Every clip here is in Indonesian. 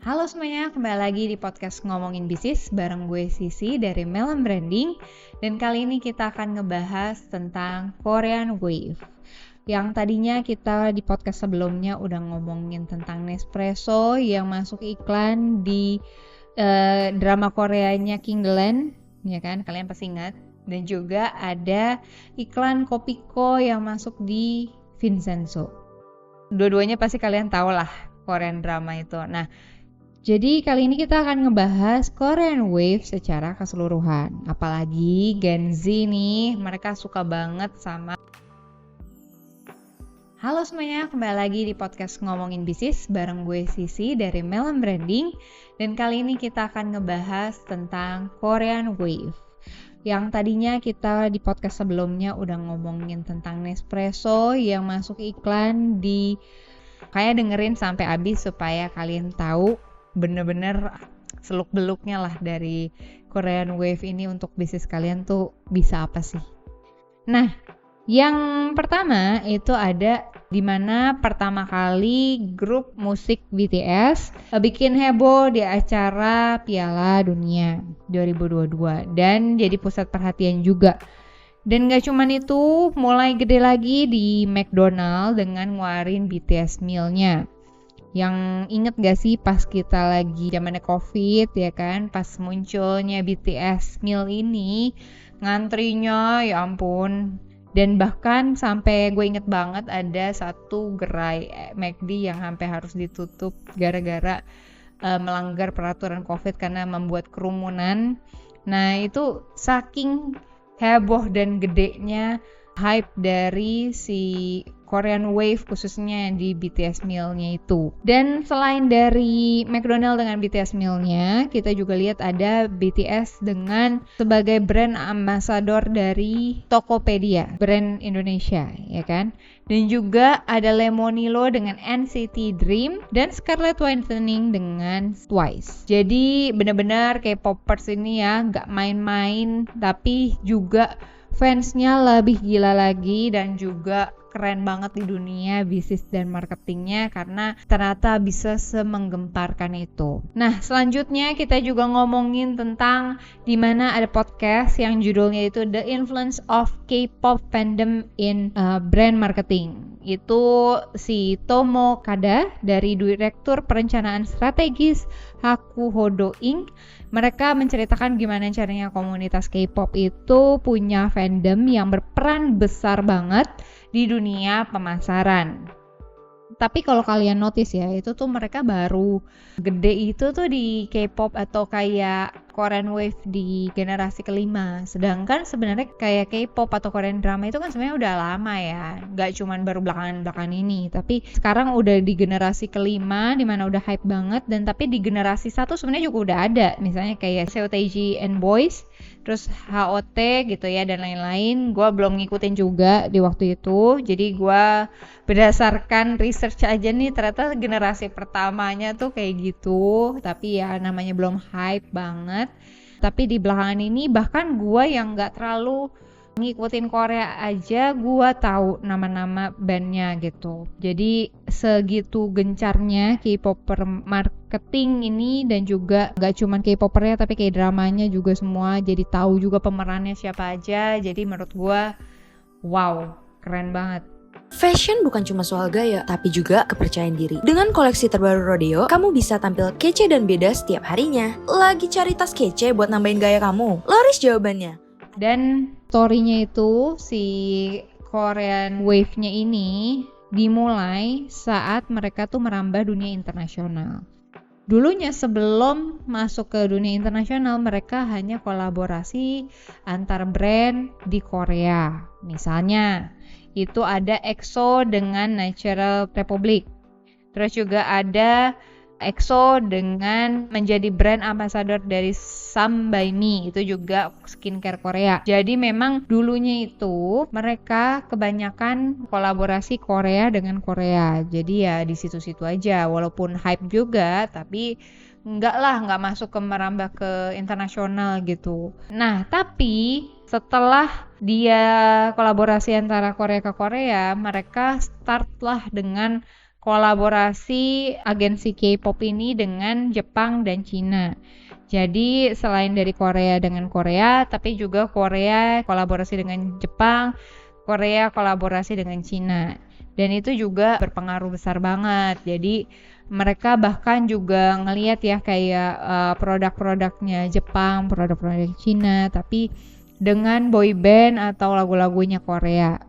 Halo semuanya, kembali lagi di podcast Ngomongin Bisnis bareng gue Sisi dari Melon Branding. Dan kali ini kita akan ngebahas tentang Korean Wave. Yang tadinya kita di podcast sebelumnya udah ngomongin tentang Nespresso yang masuk iklan di drama Koreanya King The Land, ya kan? Kalian pasti ingat. Dan juga ada iklan Kopiko yang masuk di Vincenzo. Dua-duanya pasti kalian tahu lah Korean drama itu. Nah, jadi kali ini kita akan ngebahas Korean Wave secara keseluruhan. Apalagi Gen Z nih, mereka suka banget sama. Halo semuanya, kembali lagi di podcast Ngomongin Bisnis bareng gue Sisi dari Melon Branding. Dan kali ini kita akan ngebahas tentang Korean Wave. Yang tadinya kita di podcast sebelumnya udah ngomongin tentang Nespresso yang masuk iklan di... Kayak dengerin sampai habis supaya kalian tahu bener-bener seluk-beluknya lah dari Korean Wave ini untuk bisnis kalian tuh bisa apa sih. Nah, yang pertama itu ada dimana pertama kali grup musik BTS bikin heboh di acara Piala Dunia 2022 dan jadi pusat perhatian juga. Dan gak cuman itu, mulai gede lagi di McDonald dengan ngeluarin BTS meal-nya. Yang inget gak sih pas kita lagi zamannya COVID ya kan, pas munculnya BTS meal ini, ngantrinya ya ampun. Dan bahkan sampai gue inget banget ada satu gerai McD yang sampai harus ditutup gara-gara melanggar peraturan COVID karena membuat kerumunan. Nah itu saking heboh dan gedenya hype dari si Korean Wave khususnya di BTS meal-nya itu. Dan selain dari McDonald dengan BTS meal-nya, kita juga lihat ada BTS dengan sebagai brand ambassador dari Tokopedia, brand Indonesia, ya kan? Dan juga ada Lemonilo dengan NCT Dream dan Scarlett Whitening dengan Twice. Jadi benar-benar K-popers ini ya nggak main-main, tapi juga fansnya lebih gila lagi dan juga keren banget di dunia bisnis dan marketingnya karena ternyata bisa semenggemparkan itu. Nah, selanjutnya kita juga ngomongin tentang dimana ada podcast yang judulnya itu The Influence of K-pop Fandom in Brand Marketing. Itu si Tomo Kada dari Direktur Perencanaan Strategis Hakuhodo Inc. Mereka menceritakan gimana caranya komunitas K-pop itu punya fandom yang berperan besar banget di dunia pemasaran. Tapi kalau kalian notice ya, itu tuh mereka baru gede itu tuh di K-pop atau kayak Korean Wave di generasi kelima. Sedangkan sebenarnya kayak K-pop atau Korean drama itu kan sebenarnya udah lama ya. Gak cuman baru belakangan ini. Tapi sekarang udah di generasi kelima dimana udah hype banget. Dan tapi di generasi satu sebenarnya juga udah ada. Misalnya kayak Seotaiji and Boys, terus HOT gitu ya dan lain-lain. Gue belum ngikutin juga di waktu itu. Jadi gue berdasarkan research aja nih ternyata generasi pertamanya tuh kayak gitu, tapi ya namanya belum hype banget. Tapi di belakangan ini bahkan gue yang gak terlalu ngikutin Korea aja gue tahu nama-nama bandnya gitu. Jadi segitu gencarnya K-popper marketing ini dan juga gak cuman K-poppernya tapi kayak dramanya juga semua jadi tahu juga pemerannya siapa aja. Jadi menurut gue wow, keren banget. Fashion bukan cuma soal gaya, tapi juga kepercayaan diri. Dengan koleksi terbaru Rodeo, kamu bisa tampil kece dan beda setiap harinya. Lagi cari tas kece buat nambahin gaya kamu? Laris jawabannya. Dan story-nya itu si Korean Wave-nya ini dimulai saat mereka tuh merambah dunia internasional. Dulunya sebelum masuk ke dunia internasional, mereka hanya kolaborasi antar brand di Korea. Misalnya itu ada EXO dengan Natural Republic. Terus juga ada EXO dengan menjadi brand ambassador dari Some by Me, itu juga skincare Korea. Jadi memang dulunya itu mereka kebanyakan kolaborasi Korea dengan Korea. Jadi ya di situ-situ aja, walaupun hype juga, tapi nggak masuk ke merambah ke internasional gitu. Nah, tapi setelah dia kolaborasi antara Korea ke Korea, mereka start lah dengan kolaborasi agensi K-pop ini dengan Jepang dan Cina. Jadi selain dari Korea dengan Korea, tapi juga Korea kolaborasi dengan Jepang, Korea kolaborasi dengan Cina. Dan itu juga berpengaruh besar banget. Jadi mereka bahkan juga ngelihat ya kayak produk-produknya Jepang, produk-produk Cina, tapi dengan boy band atau lagu-lagunya Korea.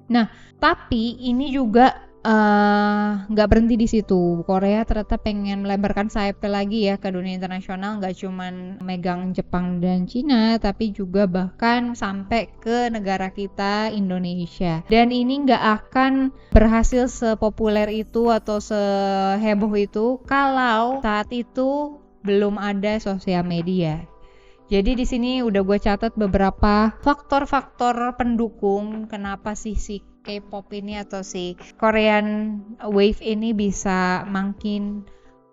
Nah, tapi ini juga nggak berhenti di situ. Korea ternyata pengen melebarkan sayapnya lagi ya ke dunia internasional, nggak cuman megang Jepang dan Cina, tapi juga bahkan sampai ke negara kita Indonesia. Dan ini nggak akan berhasil sepopuler itu atau seheboh itu kalau saat itu belum ada sosial media. Jadi di sini udah gue catat beberapa faktor-faktor pendukung kenapa sih si K-pop ini atau si Korean Wave ini bisa makin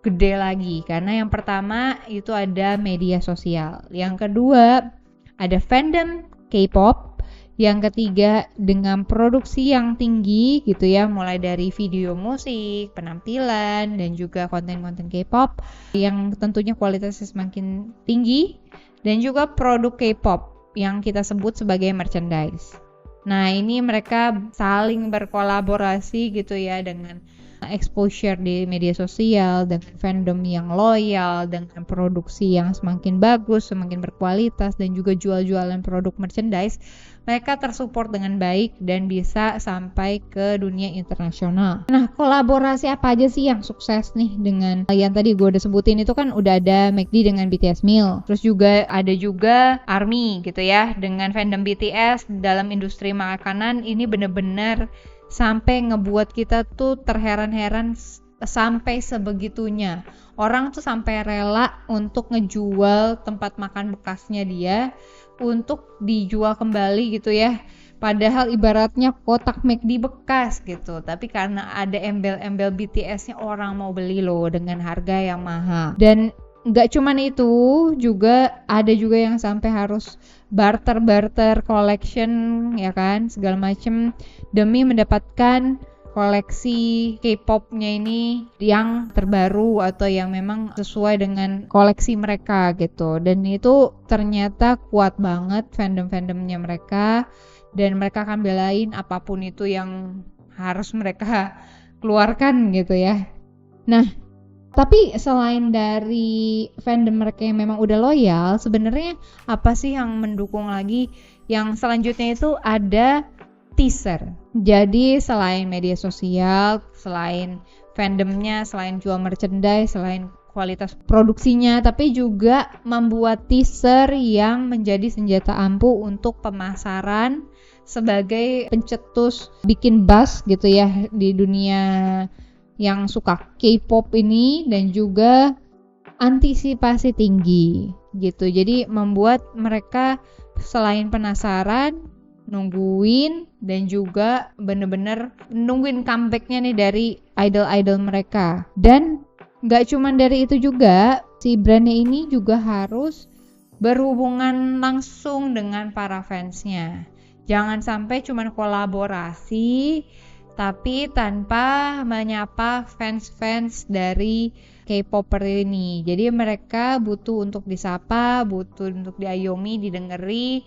gede lagi. Karena yang pertama itu ada media sosial. Yang kedua ada fandom K-pop. Yang ketiga dengan produksi yang tinggi gitu ya, mulai dari video musik, penampilan, dan juga konten-konten K-pop yang tentunya kualitasnya semakin tinggi. Dan juga produk K-pop yang kita sebut sebagai merchandise. Nah, ini mereka saling berkolaborasi gitu ya dengan exposure di media sosial, dengan fandom yang loyal, dengan produksi yang semakin bagus, semakin berkualitas, dan juga jual-jualan produk merchandise. Mereka tersupport dengan baik dan bisa sampai ke dunia internasional. Nah, kolaborasi apa aja sih yang sukses nih dengan yang tadi gue udah sebutin itu kan udah ada McD dengan BTS Meal. Terus juga ada juga ARMY gitu ya dengan fandom BTS dalam industri makanan. Ini bener-bener sampai ngebuat kita tuh terheran-heran sampai sebegitunya. Orang tuh sampai rela untuk ngejual tempat makan bekasnya dia untuk dijual kembali gitu ya. Padahal ibaratnya kotak McD bekas gitu. Tapi karena ada embel-embel BTS-nya orang mau beli loh dengan harga yang mahal. Dan nggak cuman itu, juga ada juga yang sampai harus barter collection ya kan, segala macem demi mendapatkan koleksi K-pop-nya ini yang terbaru atau yang memang sesuai dengan koleksi mereka gitu. Dan itu ternyata kuat banget fandom-fandomnya mereka, dan mereka akan belain apapun itu yang harus mereka keluarkan gitu ya. Nah, tapi selain dari fandom mereka yang memang udah loyal, sebenarnya apa sih yang mendukung lagi? Yang selanjutnya itu ada teaser. Jadi selain media sosial, selain fandomnya, selain jual merchandise, selain kualitas produksinya, tapi juga membuat teaser yang menjadi senjata ampuh untuk pemasaran sebagai pencetus bikin buzz gitu ya di dunia yang suka K-pop ini, dan juga antisipasi tinggi gitu. Jadi membuat mereka selain penasaran, nungguin, dan juga bener-bener nungguin comebacknya nih dari idol-idol mereka. Dan gak cuman dari itu juga, si brandnya ini juga harus berhubungan langsung dengan para fansnya. Jangan sampai cuman kolaborasi tapi tanpa menyapa fans-fans dari K-popper ini. Jadi mereka butuh untuk disapa, butuh untuk diayomi, didengeri.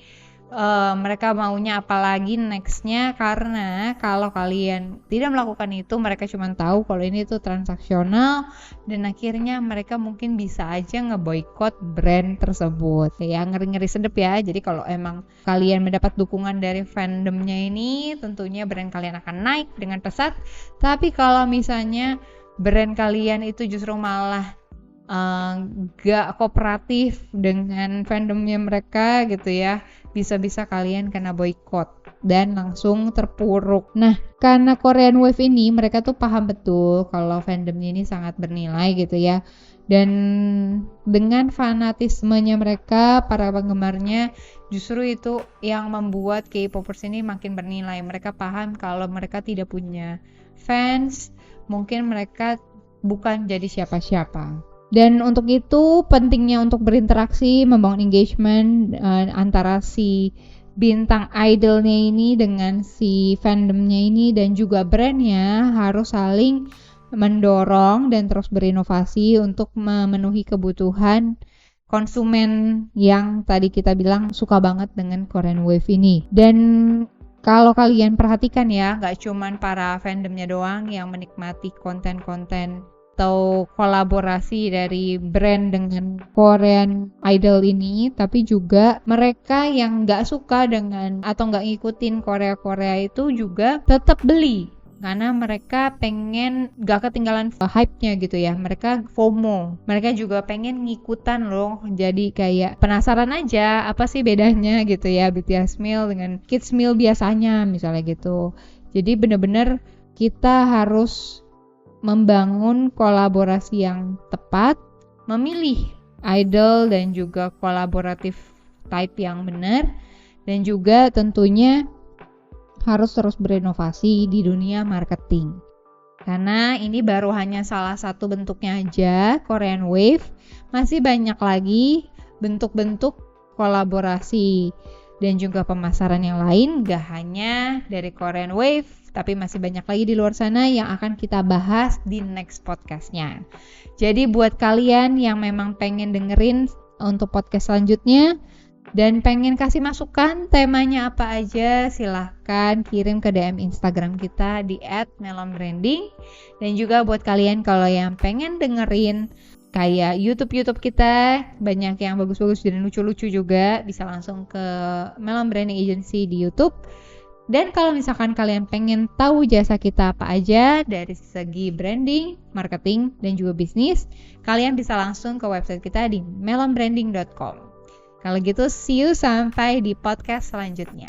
Mereka maunya apalagi nextnya, karena kalau kalian tidak melakukan itu, mereka cuma tahu kalau ini tuh transaksional, dan akhirnya mereka mungkin bisa aja ngeboikot brand tersebut. Ya ngeri-ngeri sedep ya. Jadi kalau emang kalian mendapat dukungan dari fandomnya ini, tentunya brand kalian akan naik dengan pesat. Tapi kalau misalnya brand kalian itu justru malah gak kooperatif dengan fandomnya mereka gitu ya, bisa-bisa kalian kena boykot dan langsung terpuruk. Nah, karena Korean Wave ini mereka tuh paham betul kalau fandomnya ini sangat bernilai gitu ya, dan dengan fanatismenya mereka, para penggemarnya, justru itu yang membuat K-popers ini makin bernilai. Mereka paham kalau mereka tidak punya fans, mungkin mereka bukan jadi siapa-siapa. Dan untuk itu pentingnya untuk berinteraksi, membangun engagement antara si bintang idolnya ini dengan si fandomnya ini, dan juga brandnya harus saling mendorong dan terus berinovasi untuk memenuhi kebutuhan konsumen yang tadi kita bilang suka banget dengan Korean Wave ini. Dan kalau kalian perhatikan ya, gak cuman para fandomnya doang yang menikmati konten-konten atau kolaborasi dari brand dengan Korean Idol ini, tapi juga mereka yang gak suka dengan atau gak ngikutin Korea-Korea itu juga tetap beli karena mereka pengen gak ketinggalan hype-nya gitu ya. Mereka FOMO, mereka juga pengen ngikutan loh, jadi kayak penasaran aja apa sih bedanya gitu ya BTS meal dengan kids meal biasanya misalnya gitu. Jadi bener-bener kita harus membangun kolaborasi yang tepat, memilih idol dan juga kolaboratif type yang benar, dan juga tentunya harus terus berinovasi di dunia marketing. Karena ini baru hanya salah satu bentuknya aja, Korean Wave. Masih banyak lagi bentuk-bentuk kolaborasi dan juga pemasaran yang lain, gak hanya dari Korean Wave, tapi masih banyak lagi di luar sana yang akan kita bahas di next podcastnya. Jadi buat kalian yang memang pengen dengerin untuk podcast selanjutnya dan pengen kasih masukan temanya apa aja, silahkan kirim ke DM Instagram kita di @melonbranding. Dan juga buat kalian kalau yang pengen dengerin kayak YouTube kita, banyak yang bagus-bagus dan lucu-lucu juga, bisa langsung ke Melon Branding Agency di YouTube. Dan kalau misalkan kalian pengen tahu jasa kita apa aja dari segi branding, marketing, dan juga bisnis, kalian bisa langsung ke website kita di melonbranding.com. Kalau gitu, see you sampai di podcast selanjutnya.